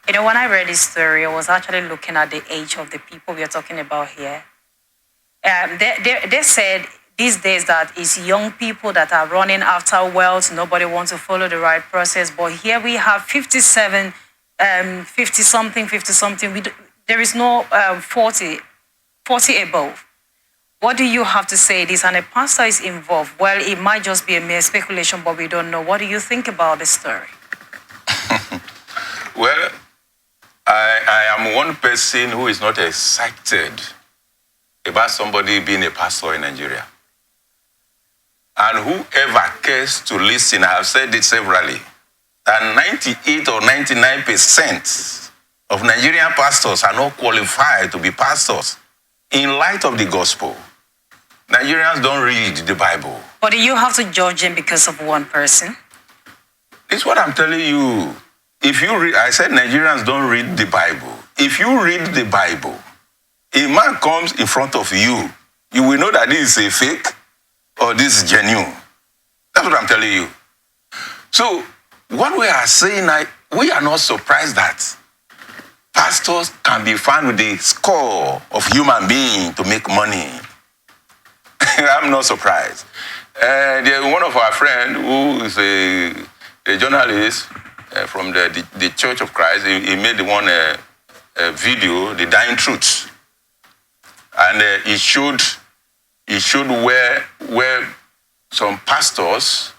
You know, when I read this story, I was actually looking at the age of the people we are talking about here. They said these days that it's young people that are running after wealth. Nobody wants to follow the right process. But here we have 57, 50 something, 50 something. There is no 40 above. What do you have to say this? And a pastor is involved. Well, it might just be a mere speculation, but we don't know. What do you think about this story? Well, I am one person who is not excited about somebody being a pastor in Nigeria. And whoever cares to listen, I have said it severally, that 98 or 99% of Nigerian pastors are not qualified to be pastors in light of the gospel. Nigerians don't read the Bible. But do you have to judge him because of one person? It's what I'm telling you. If you read, I said Nigerians don't read the Bible. If you read the Bible, a man comes in front of you, you will know that this is a fake or this is genuine. That's what I'm telling you. So, what we are saying, we are not surprised that pastors can be found with the score of human beings to make money. I'm not surprised. There's one of our friends who is a journalist from the Church of Christ. He made one video, The Dying Truth. And he showed where some pastors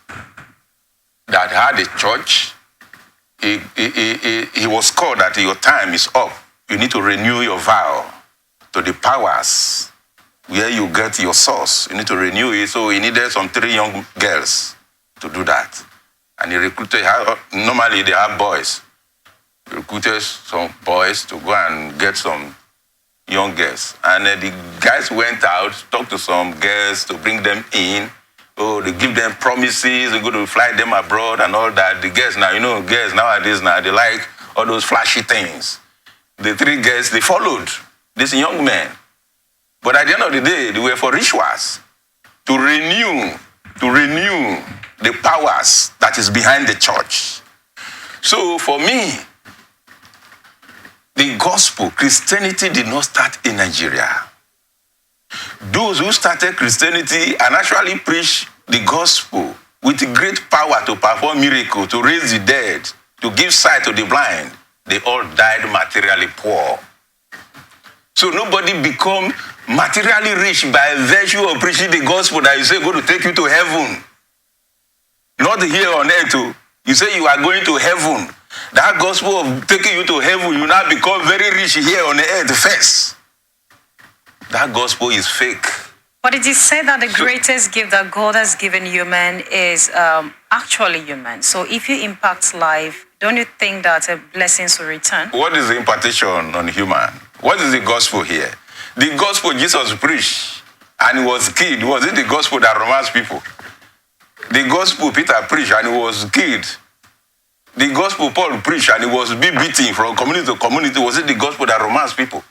that had a church, he was called that your time is up. You need to renew your vow to the powers where you get your source. You need to renew it. So he needed some 3 young girls to do that. And he recruited, normally they have boys. He recruited some boys to go and get some young girls. And the guys went out, talked to some girls to bring them in. Oh, they give them promises, they're going to fly them abroad and all that. The girls now, girls nowadays now, they like all those flashy things. The 3 girls, they followed this young man. But at the end of the day, they were for rituals to renew the powers that is behind the church. So for me, the gospel, Christianity did not start in Nigeria. Those who started Christianity and actually preached the gospel with great power to perform miracles, to raise the dead, to give sight to the blind, they all died materially poor. So nobody become materially rich by virtue of preaching the gospel that you say going to take you to heaven. Not here on earth. You say you are going to heaven. That gospel of taking you to heaven, you now become very rich here on the earth first. That gospel is fake. But it is said that the greatest gift that God has given human is actually human. So if you impact life, don't you think that blessings will return? What is the impartation on human? What is the gospel here? The gospel Jesus preached and he was killed. Was it the gospel that romance people? The gospel Peter preached and he was killed. The gospel Paul preached and he was beaten from community to community. Was it the gospel that romance people?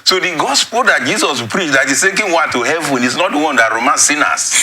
So the gospel that Jesus preached, that is taking one to heaven, is not the one that romance sinners.